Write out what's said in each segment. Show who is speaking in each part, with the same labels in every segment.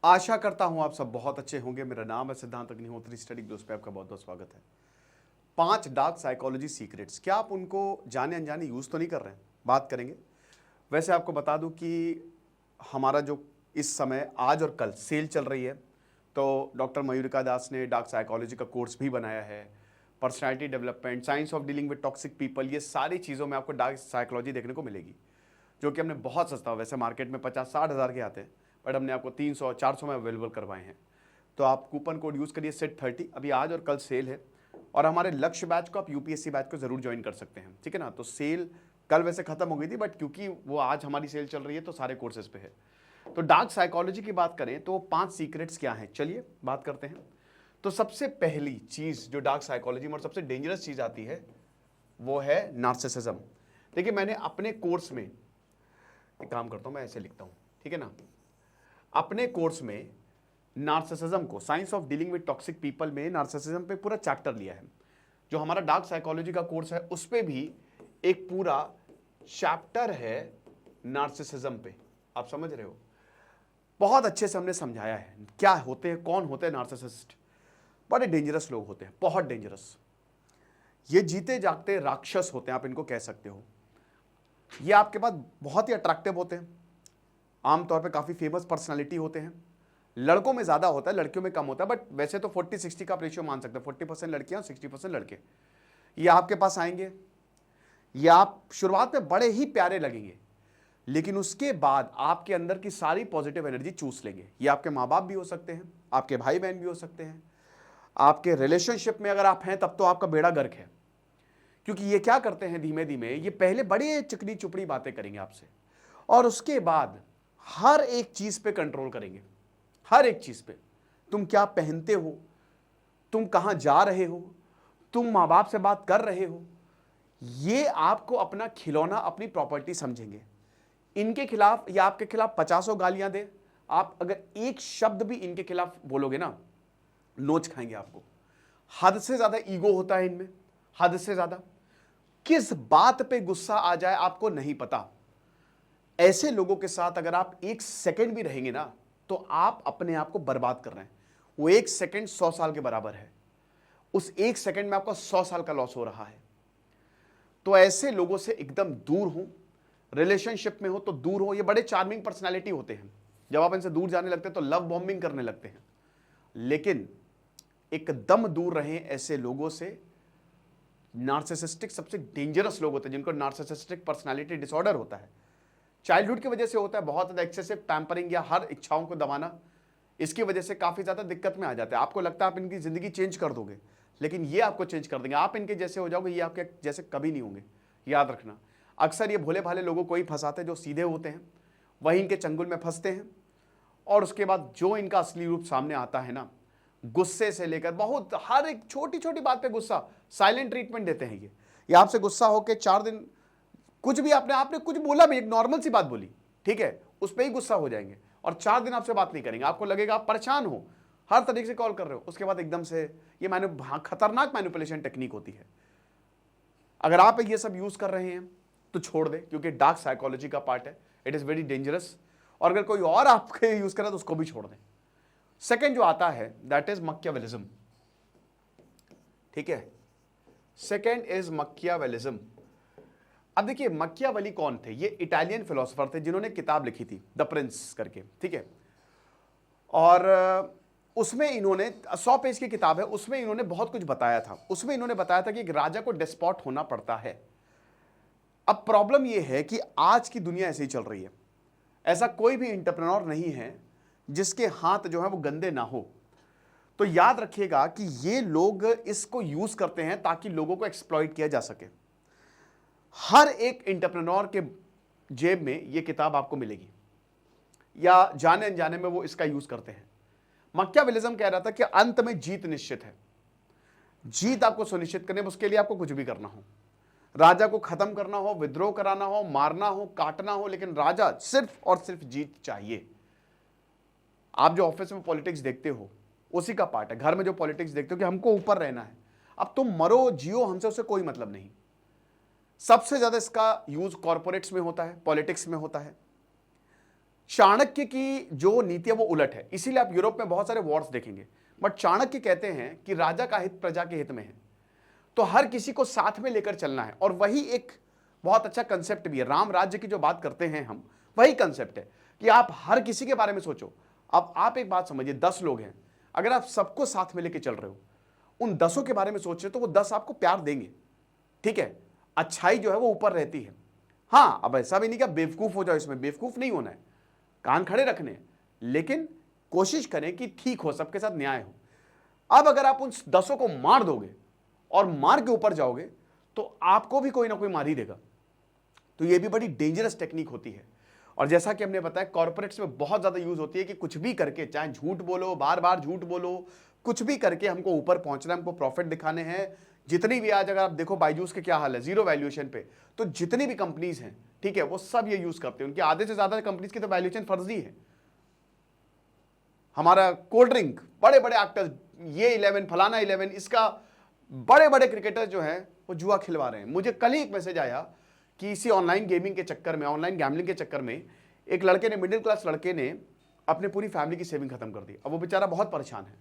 Speaker 1: आशा करता हूं आप सब बहुत अच्छे होंगे। मेरा नाम है सिद्धांत अग्निहोत्री, स्टडी ग्लोस पे आपका बहुत बहुत स्वागत है। 5 डार्क साइकोलॉजी सीक्रेट्स, क्या आप उनको जाने अनजाने यूज तो नहीं कर रहे हैं? बात करेंगे। वैसे आपको बता दूं कि हमारा जो इस समय आज और कल सेल चल रही है, तो डॉक्टर मयूरिका दास ने डार्क साइकोलॉजी का कोर्स भी बनाया है। Personality development, science of dealing with toxic people, ये सारी चीज़ों में आपको डार्क साइकोलॉजी देखने को मिलेगी, जो कि हमने बहुत सस्ता, वैसे मार्केट में 50-60 हज़ार के आते हैं, बट हमने आपको 300-400 में अवेलेबल करवाए हैं। तो आप कूपन कोड यूज़ करिए SET30। अभी आज और कल सेल है, और हमारे लक्ष्य बैच को, आप यूपीएससी बैच को जरूर ज्वाइन कर सकते हैं, ठीक है ना। तो सेल कल वैसे खत्म हो गई थी, बट क्योंकि वो आज हमारी सेल चल रही है तो सारे कोर्सेज पे है। तो डार्क साइकोलॉजी की बात करें तो 5 सीक्रेट्स क्या हैं, चलिए बात करते हैं। तो सबसे पहली चीज जो डार्क साइकोलॉजी में और सबसे डेंजरस चीज आती है वो है नार्सिसिज्म। देखिए, मैंने अपने कोर्स में एक काम करता हूं, मैं ऐसे लिखता हूं, ठीक है ना। अपने कोर्स में नार्सिसिज्म को, science of dealing with toxic people में नार्सिसिज्म पे पूरा चैप्टर लिया है। जो हमारा डार्क साइकोलॉजी का कोर्स है उस पे भी एक पूरा चैप्टर है नार्सिसिज्म पे। आप समझ रहे हो, बहुत अच्छे से हमने समझाया है क्या होते हैं, कौन होते हैं नार्सिसिस्ट। बड़े डेंजरस लोग होते हैं, बहुत डेंजरस। ये जीते जागते राक्षस होते हैं, आप इनको कह सकते हो। ये आपके पास बहुत ही अट्रैक्टिव होते हैं, आमतौर पे काफ़ी फेमस पर्सनालिटी होते हैं। लड़कों में ज़्यादा होता है, लड़कियों में कम होता है, बट वैसे तो 40-60 का रेशियो मान सकते हैं। 40% लड़कियां, 60% लड़के। ये आपके पास आएंगे, ये आप शुरुआत में बड़े ही प्यारे लगेंगे, लेकिन उसके बाद आपके अंदर की सारी पॉजिटिव एनर्जी चूस लेंगे। ये आपके माँ बाप भी हो सकते हैं, आपके भाई बहन भी हो सकते हैं, आपके रिलेशनशिप में अगर आप हैं तब तो आपका बेड़ा गर्क है। क्योंकि ये क्या करते हैं, धीमे धीमे ये पहले बड़े चिकनी चुपड़ी बातें करेंगे आपसे, और उसके बाद हर एक चीज पे कंट्रोल करेंगे। हर एक चीज पे, तुम क्या पहनते हो, तुम कहां जा रहे हो, तुम माँ बाप से बात कर रहे हो, ये आपको अपना खिलौना, अपनी प्रॉपर्टी समझेंगे। इनके खिलाफ या आपके खिलाफ 50 गालियां दे, आप अगर एक शब्द भी इनके खिलाफ बोलोगे ना, नोच खाएंगे आपको। हद से ज्यादा ईगो होता है इनमें, हद से ज्यादा। किस बात पे गुस्सा आ जाए आपको नहीं पता। ऐसे लोगों के साथ अगर आप 1 सेकंड भी रहेंगे ना, तो आप अपने आप को बर्बाद कर रहे हैं। वो 1 सेकंड 100 साल के बराबर है। उस 1 सेकंड में आपका 100 साल का लॉस हो रहा है। तो ऐसे लोगों से एकदम दूर हो। रिलेशनशिप में हो तो दूर हो। ये बड़े चार्मिंग पर्सनालिटी होते हैं, जब आप इनसे दूर जाने लगते हैं तो लव बॉम्बिंग करने लगते हैं। लेकिन एकदम दूर रहें ऐसे लोगों से। नार्सिसिस्टिक सबसे डेंजरस लोग होते हैं, जिनको नार्सिसिस्टिक पर्सनालिटी डिसऑर्डर होता है। चाइल्डहुड की वजह से होता है, बहुत ज्यादा एक्सेसिव पैम्परिंग या हर इच्छाओं को दबाना, इसकी वजह से काफी ज्यादा दिक्कत में आ जाते हैं। आपको लगता है आप इनकी जिंदगी चेंज कर दोगे, लेकिन ये आपको चेंज कर देंगे। आप इनके जैसे हो जाओगे, ये आपके जैसे कभी नहीं होंगे, याद रखना। अक्सर ये भोले भाले लोगों को ही फंसाते हैं, जो सीधे होते हैं, वही इनके चंगुल में फंसते हैं। और उसके बाद जो इनका असली रूप सामने आता है ना, गुस्से से लेकर बहुत हर एक छोटी छोटी बात पे गुस्सा, साइलेंट ट्रीटमेंट देते हैं ये आपसे गुस्सा होकर 4 दिन कुछ भी आपने कुछ बोला भी, एक नॉर्मल सी बात बोली, ठीक है, उस पर ही गुस्सा हो जाएंगे और 4 दिन आपसे बात नहीं करेंगे। आपको लगेगा आप परेशान हो, हर तरीके से कॉल कर रहे हो, उसके बाद एकदम से ये खतरनाक मैनिपुलेशन टेक्निक होती है। अगर आप ये सब यूज कर रहे हैं तो छोड़ दे, क्योंकि डार्क साइकोलॉजी का पार्ट है, इट इज वेरी डेंजरस। और अगर कोई और आपके यूज करे तो उसको भी छोड़ दें। सेकेंड जो आता है दैट इज मकियावेलिज्म, ठीक है। Second is Machiavellianism. अब देखिए, मकियावेली कौन थे? ये इटालियन फिलोसोफर थे, जिन्होंने किताब लिखी थी द प्रिंस करके, ठीक है। और उसमें इन्होंने 100 पेज की किताब है, उसमें इन्होंने बहुत कुछ बताया था। उसमें इन्होंने बताया था कि एक राजा को डेस्पॉट होना पड़ता है। अब प्रॉब्लम यह है कि आज की दुनिया ऐसे ही चल रही है। ऐसा कोई भी एंटरप्रेन्योर नहीं है जिसके हाथ जो है वो गंदे ना हो। तो याद रखिएगा कि ये लोग इसको यूज करते हैं ताकि लोगों को एक्सप्लॉइट किया जा सके। हर एक एंटरप्रेन्योर के जेब में ये किताब आपको मिलेगी, या जाने अनजाने में वो इसका यूज करते हैं। मकियावेलिज्म कह रहा था कि अंत में जीत निश्चित है। जीत आपको सुनिश्चित करने, उसके लिए आपको कुछ भी करना हो, राजा को खत्म करना हो, विद्रोह कराना हो, मारना हो, काटना हो, लेकिन राजा सिर्फ और सिर्फ जीत चाहिए। आप जो ऑफिस में पॉलिटिक्स देखते हो उसी का पार्ट है। घर में जो पॉलिटिक्स देखते हो कि हमको ऊपर रहना है, अब तुम मरो जियो हमसे उससे कोई मतलब नहीं। सबसे ज्यादा इसका यूज कॉर्पोरेट्स में होता है, पॉलिटिक्स में होता है। चाणक्य की जो नीति है वो उलट है, इसीलिए आप यूरोप में बहुत सारे वॉर्स देखेंगे। बट चाणक्य कहते हैं कि राजा का हित प्रजा के हित में है, तो हर किसी को साथ में लेकर चलना है। और वही एक बहुत अच्छा कंसेप्ट भी है, राम राज्य की जो बात करते हैं हम, वही कंसेप्ट है कि आप हर किसी के बारे में सोचो। अब आप एक बात समझिए, 10 लोग हैं, अगर आप सबको साथ में लेके चल रहे हो, उन 10 के बारे में सोच रहे हो, तो वो 10 आपको प्यार देंगे, ठीक है। अच्छाई जो है वो ऊपर रहती है। हाँ, अब ऐसा भी नहीं कि बेवकूफ हो जाओ, इसमें बेवकूफ नहीं होना है, कान खड़े रखने हैं, लेकिन कोशिश करें कि ठीक हो, सबके साथ न्याय हो। अब अगर आप उन 10 को मार दोगे और मार के ऊपर जाओगे, तो आपको भी कोई ना कोई मार ही देगा। तो ये भी बड़ी डेंजरस टेक्निक होती है। और जैसा कि हमने बताया, कॉर्पोरेट्स में बहुत ज्यादा यूज होती है कि कुछ भी करके, चाहे झूठ बोलो, बार बार झूठ बोलो, कुछ भी करके हमको ऊपर पहुंचना है, हमको प्रॉफिट दिखाने हैं। जितनी भी आज अगर आप देखो बायजूस के क्या हाल है, 0 वैल्यूएशन पे, तो जितनी भी कंपनीज हैं, ठीक है, वो सब ये यूज करते हैं। उनके आधे से ज्यादा कंपनीज की तो वैल्यूएशन फर्जी है। हमारा कोल्ड ड्रिंक, बड़े बड़े एक्टर्स, ये 11 फलाना 11, इसका बड़े बड़े क्रिकेटर जो हैं वो जुआ खिलवा रहे हैं। मुझे कल ही एक मैसेज आया कि इसी ऑनलाइन गेमिंग के चक्कर में, ऑनलाइन गैम्बलिंग के चक्कर में, एक लड़के ने, मिडिल क्लास लड़के ने अपने पूरी फैमिली की सेविंग खत्म कर दी। अब वो बेचारा बहुत परेशान है।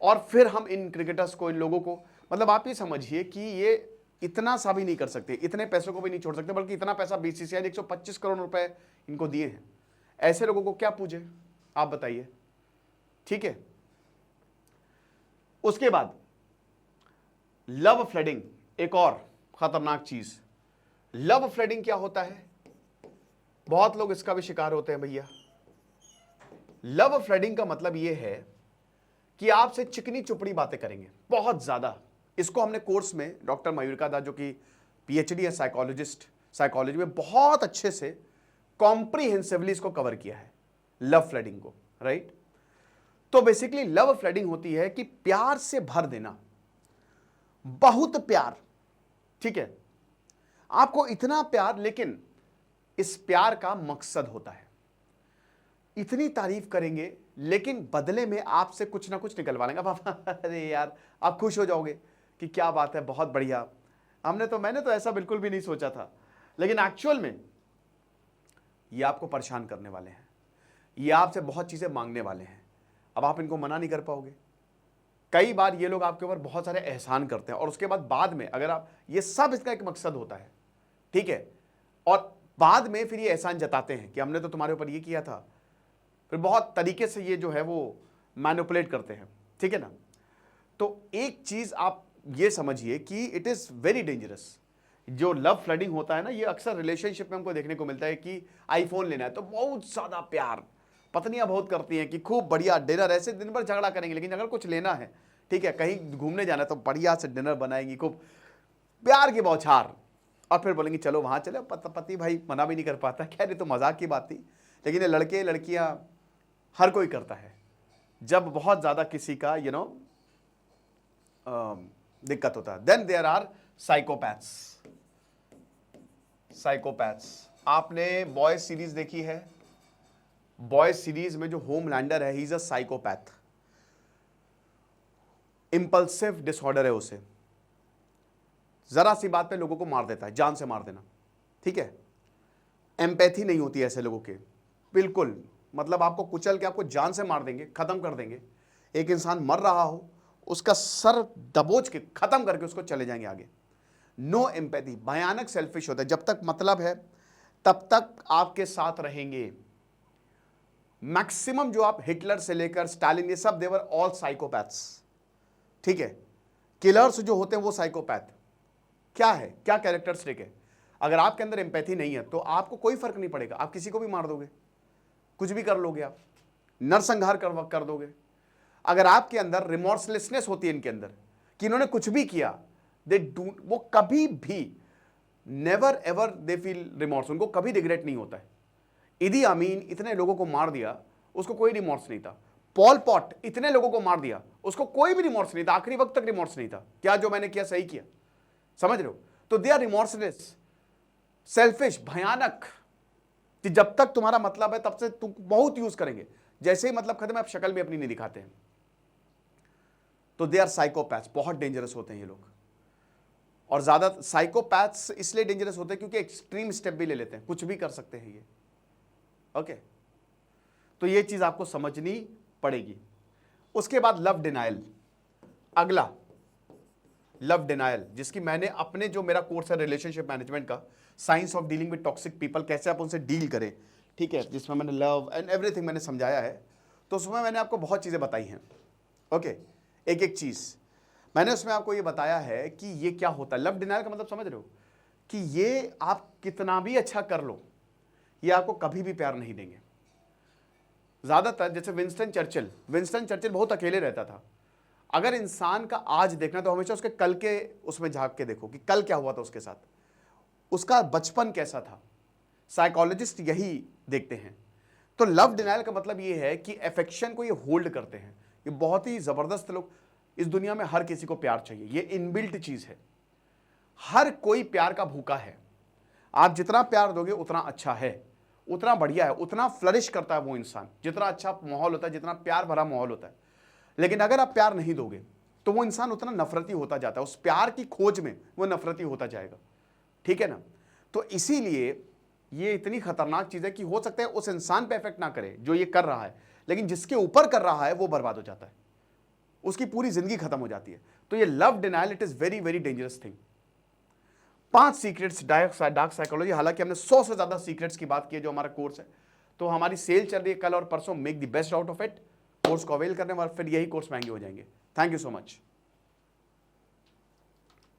Speaker 1: और फिर हम इन क्रिकेटर्स को, इन लोगों को, मतलब आप ये समझिए कि ये इतना सा भी नहीं कर सकते, इतने पैसों को भी नहीं छोड़ सकते, बल्कि इतना पैसा बीसीसीआई ने 125 करोड़ रुपए इनको दिए हैं। ऐसे लोगों को क्या पूछे, आप बताइए, ठीक है। उसके बाद लव फ्लडिंग, एक और खतरनाक चीज। लव फ्लडिंग क्या होता है, बहुत लोग इसका भी शिकार होते हैं भैया। लव फ्लडिंग का मतलब यह है कि आपसे चिकनी चुपड़ी बातें करेंगे, बहुत ज्यादा। इसको हमने कोर्स में, डॉक्टर मयूरिका दास जो कि पीएचडी है साइकोलॉजिस्ट, साइकोलॉजी में, बहुत अच्छे से कॉम्प्रिहेंसिवली इसको कवर किया है, लव फ्लडिंग को, राइट। तो बेसिकली लव फ्लडिंग होती है कि प्यार से भर देना, बहुत प्यार, ठीक है, आपको इतना प्यार, लेकिन इस प्यार का मकसद होता है, इतनी तारीफ करेंगे लेकिन बदले में आपसे कुछ ना कुछ निकलवा लेंगे। अरे यार, आप खुश हो जाओगे कि क्या बात है, बहुत बढ़िया, मैंने तो ऐसा बिल्कुल भी नहीं सोचा था। लेकिन एक्चुअल में ये आपको परेशान करने वाले हैं, ये आपसे बहुत चीजें मांगने वाले हैं। अब आप इनको मना नहीं कर पाओगे। कई बार ये लोग आपके ऊपर बहुत सारे एहसान करते हैं, और उसके बाद में अगर आप, ये सब इसका एक मकसद होता है, ठीक है, और बाद में फिर ये एहसान जताते हैं कि हमने तो तुम्हारे ऊपर ये किया था। फिर बहुत तरीके से ये जो है वो मैनिपुलेट करते हैं, ठीक है ना। तो एक चीज आप ये समझिए कि इट इज वेरी डेंजरस। जो लव फ्लडिंग होता है ना, ये अक्सर रिलेशनशिप में हमको देखने को मिलता है कि आईफोन लेना है तो बहुत ज्यादा प्यार, पत्नियां बहुत करती हैं कि खूब बढ़िया डिनर, ऐसे दिन भर झगड़ा करेंगे, लेकिन अगर कुछ लेना है, ठीक है, कहीं घूमने जाना है, तो बढ़िया से डिनर बनाएंगी, खूब प्यार की बौछार, और फिर बोलेंगे चलो वहां चले। पति भाई मना भी नहीं कर पाता, खैर ये तो मजाक की बात थी, लेकिन ये लड़के लड़कियां हर कोई करता है जब बहुत ज्यादा किसी का दिक्कत होता है। Then there are psychopaths. Psychopaths, आपने बॉयज सीरीज देखी है? बॉयज सीरीज में जो होमलैंडर है, he is a psychopath. Impulsive disorder है उसे, जरा सी बात पे लोगों को मार देता है, जान से मार देना, ठीक है। एम्पैथी नहीं होती ऐसे लोगों के, बिल्कुल, मतलब आपको कुचल के आपको जान से मार देंगे, खत्म कर देंगे। एक इंसान मर रहा हो, उसका सर दबोच के खत्म करके उसको चले जाएंगे आगे। नो एम्पैथी, भयानक सेल्फिश होता है। जब तक मतलब है तब तक आपके साथ रहेंगे। मैक्सिमम जो आप हिटलर से लेकर स्टालिन, ये सब देवर ऑल साइकोपैथ्स, ठीक है। किलर्स जो होते हैं वो साइकोपैथ। क्या है, क्या कैरेक्टरिस्टिक है? अगर आपके अंदर एम्पैथी नहीं है तो आपको कोई फर्क नहीं पड़ेगा, आप किसी को भी मार दोगे, कुछ भी कर लोगे, आप नरसंहार कर दोगे। अगर आपके अंदर रिमोर्सलेसनेस होती है इनके अंदर कि इन्होंने कुछ भी किया, दे डू, वो कभी भी, never ever they feel remorse, उनको कभी रिग्रेट नहीं होता है। इदी अमीन इतने लोगों को मार दिया, उसको कोई रिमोर्स नहीं था। पॉल पॉट इतने लोगों को मार दिया, उसको कोई भी रिमोर्स नहीं था, आखिरी वक्त तक रिमोर्स नहीं था, क्या जो मैंने किया सही किया, समझ रहे हो। तो दे आर रिमोर्सलेस, सेल्फिश, भयानक, कि जब तक तुम्हारा मतलब है तब से तुम बहुत यूज करेंगे, जैसे ही मतलब खत्म है आप शक्ल भी अपनी नहीं दिखाते हैं। तो दे आर साइकोपैथ्स, बहुत डेंजरस होते हैं ये लोग। और ज्यादा साइकोपैथ्स इसलिए डेंजरस होते हैं क्योंकि एक्सट्रीम स्टेप भी ले लेते हैं, कुछ भी कर सकते हैं ये, ओके। तो ये चीज आपको समझनी पड़ेगी। उसके बाद लव डिनायल, अगला लव डिनायल, जिसकी मैंने अपने जो मेरा कोर्स है रिलेशनशिप मैनेजमेंट का, science of dealing with toxic people, कैसे आप उनसे डील करें, ठीक है, जिसमें मैंने लव एंड एवरीथिंग मैंने समझाया है, तो उसमें मैंने आपको बहुत चीजें बताई हैं। ओके, एक एक चीज मैंने उसमें आपको ये बताया है कि ये क्या होता है। लव डिनायल का मतलब समझ रहे हो कि ये आप कितना भी अच्छा कर लो, ये आपको कभी भी प्यार नहीं देंगे। ज्यादातर जैसे विंस्टन चर्चिल बहुत अकेले रहता था। अगर इंसान का आज देखना तो हमेशा उसके कल के उसमें झांक के देखो कि कल क्या हुआ था उसके साथ, उसका बचपन कैसा था। साइकोलॉजिस्ट यही देखते हैं। तो लव डिनायल का मतलब ये है कि अफेक्शन को ये होल्ड करते हैं। ये बहुत ही जबरदस्त लोग, इस दुनिया में हर किसी को प्यार चाहिए, ये इनबिल्ट चीज है। हर कोई प्यार का भूखा है। आप जितना प्यार दोगे उतना अच्छा है, उतना बढ़िया है, उतना फ्लरिश करता है वो इंसान। जितना अच्छा माहौल होता है, जितना प्यार भरा माहौल होता है। लेकिन अगर आप प्यार नहीं दोगे तो वो इंसान उतना नफरती होता जाता है। उस प्यार की खोज में वो नफरती होता जाएगा, ठीक है ना। तो इसीलिए ये इतनी खतरनाक चीज है कि हो सकता है उस इंसान पे इफेक्ट ना करे जो ये कर रहा है, लेकिन जिसके ऊपर कर रहा है वो बर्बाद हो जाता है, उसकी पूरी जिंदगी खत्म हो जाती है। तो ये love denial it is very very dangerous thing. 5 secrets dark psychology. हालांकि हमने 100 से ज्यादा सीक्रेट्स की बात की है जो हमारा कोर्स है। तो हमारी सेल चल रही है कल और परसों, make the best out of it. Course को अवेल करने वाले, फिर यही कोर्स महंगे हो जाएंगे। Thank you so much.